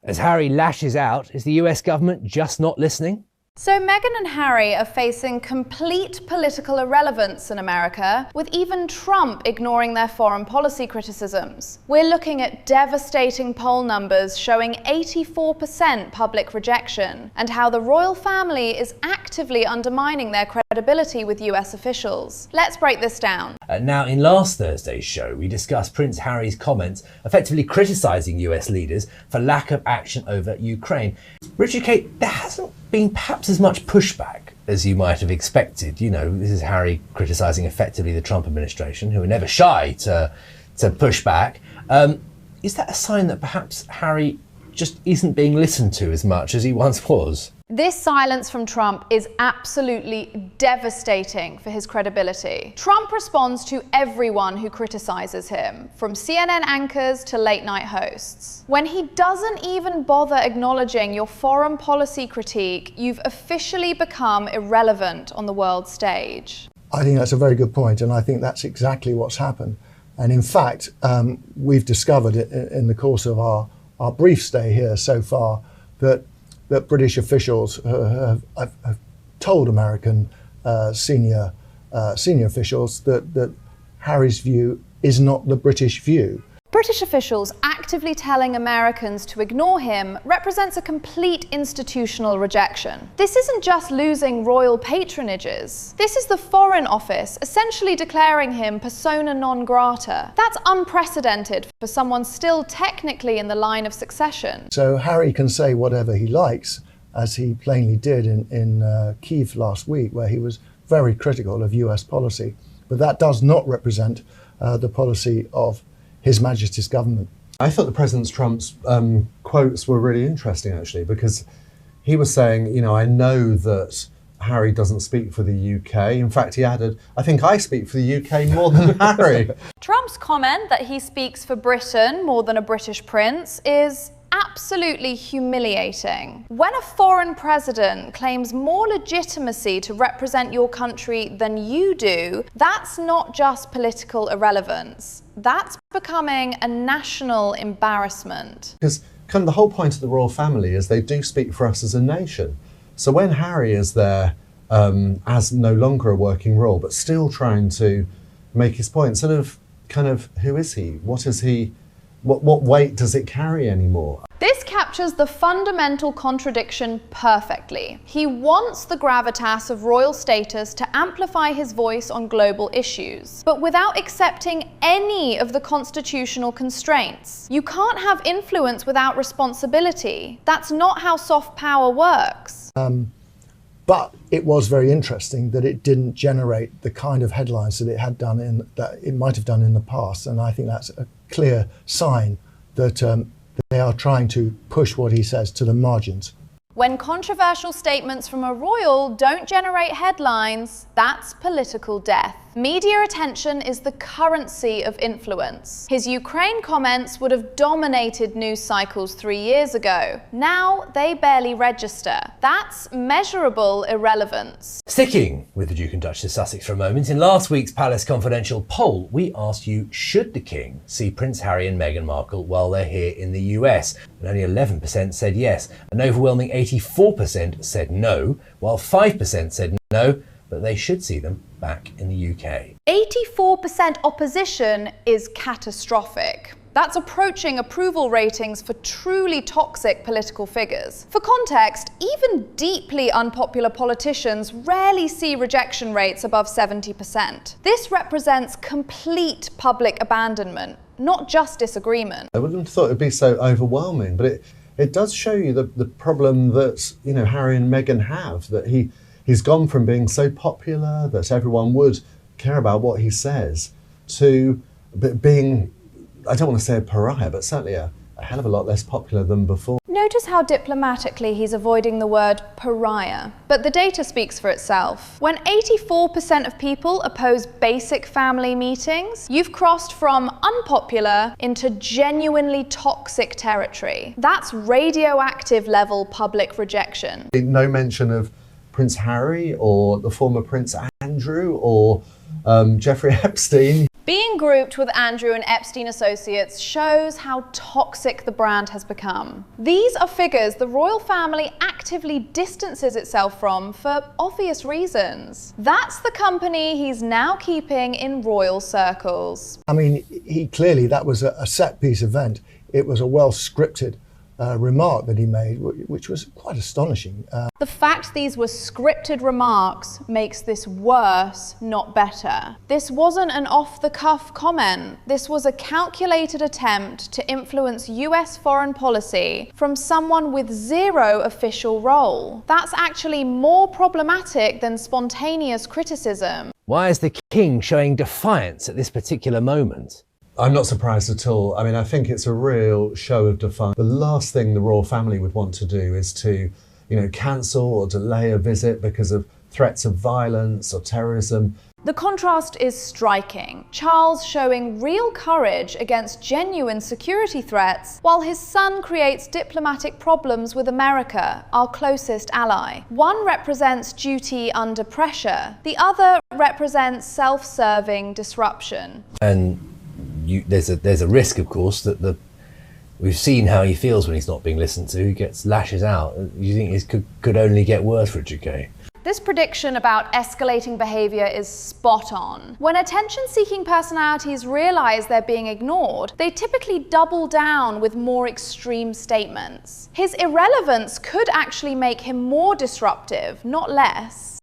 As Harry lashes out, is the US government just not listening? So Meghan and Harry are facing complete political irrelevance in America, with even Trump ignoring their foreign policy criticisms. We're looking at devastating poll numbers showing 84% public rejection, and how the royal family is actively undermining their credibility with US officials. Let's break this down. Now, in last Thursday's show, we discussed Prince Harry's comments effectively criticising US leaders for lack of action over Ukraine. Richard Kate, there hasn't been perhaps as much pushback as you might have expected. You know, this is Harry criticising effectively the Trump administration, who are never shy to push back. Is that a sign that perhaps Harry just isn't being listened to as much as he once was? This silence from Trump is absolutely devastating for his credibility. Trump responds to everyone who criticizes him, from CNN anchors to late-night hosts. When he doesn't even bother acknowledging your foreign policy critique, you've officially become irrelevant on the world stage. I think that's a very good point, and I think that's exactly what's happened. And in fact, we've discovered in the course of our brief stay here so far that British officials have told American senior officials that Harry's view is not the British view. British officials actively telling Americans to ignore him represents a complete institutional rejection. This isn't just losing royal patronages. This is the Foreign Office essentially declaring him persona non grata. That's unprecedented for someone still technically in the line of succession. So Harry can say whatever he likes, as he plainly did in Kyiv last week, where he was very critical of US policy. But that does not represent the policy of His Majesty's government. I thought the President Trump's quotes were really interesting, actually, because he was saying, you know, I know that Harry doesn't speak for the UK. In fact, he added, I think I speak for the UK more than Harry. Trump's comment that he speaks for Britain more than a British prince is absolutely humiliating. When a foreign president claims more legitimacy to represent your country than you do, that's not just political irrelevance. That's becoming a national embarrassment. Because kind of the whole point of the royal family is they do speak for us as a nation. So when Harry is there as no longer a working royal, but still trying to make his point, sort of, kind of, who is he? What is he? What weight does it carry anymore? This captures the fundamental contradiction perfectly. He wants the gravitas of royal status to amplify his voice on global issues, but without accepting any of the constitutional constraints. You can't have influence without responsibility. That's not how soft power works. But it was very interesting that it didn't generate the kind of headlines that it might have done in the past, and I think that's a clear sign that they are trying to push what he says to the margins. When controversial statements from a royal don't generate headlines, that's political death. Media attention is the currency of influence. His Ukraine comments would have dominated news cycles 3 years ago. Now they barely register. That's measurable irrelevance. Sticking with the Duke and Duchess of Sussex for a moment, in last week's Palace Confidential poll, we asked you, should the King see Prince Harry and Meghan Markle while they're here in the US? And only 11% said yes. An overwhelming 84% said no, while 5% said no, but they should see them back in the UK. 84% opposition is catastrophic. That's approaching approval ratings for truly toxic political figures. For context, even deeply unpopular politicians rarely see rejection rates above 70%. This represents complete public abandonment, not just disagreement. I wouldn't have thought it would be so overwhelming, but it does show you the problem that, you know, Harry and Meghan have, that he's gone from being so popular that everyone would care about what he says to being, I don't want to say a pariah, but certainly a hell of a lot less popular than before. Notice how diplomatically he's avoiding the word pariah. But the data speaks for itself. When 84% of people oppose basic family meetings, you've crossed from unpopular into genuinely toxic territory. That's radioactive level public rejection. No mention of Prince Harry or the former Prince Andrew or Jeffrey Epstein. Being grouped with Andrew and Epstein associates shows how toxic the brand has become. These are figures the royal family actively distances itself from for obvious reasons. That's the company he's now keeping in royal circles. I mean, that was a set-piece event. It was a well-scripted remark that he made, which was quite astonishing. The fact these were scripted remarks makes this worse, not better. This wasn't an off-the-cuff comment. This was a calculated attempt to influence US foreign policy from someone with zero official role. That's actually more problematic than spontaneous criticism. Why is the king showing defiance at this particular moment? I'm not surprised at all. I mean, I think it's a real show of defiance. The last thing the royal family would want to do is to, cancel or delay a visit because of threats of violence or terrorism. The contrast is striking. Charles showing real courage against genuine security threats, while his son creates diplomatic problems with America, our closest ally. One represents duty under pressure. The other represents self-serving disruption. And there's a risk, of course, that we've seen how he feels when he's not being listened to. He gets lashes out. You think it could only get worse for Richard Kay? This prediction about escalating behaviour is spot on. When attention-seeking personalities realise they're being ignored, they typically double down with more extreme statements. His irrelevance could actually make him more disruptive, not less.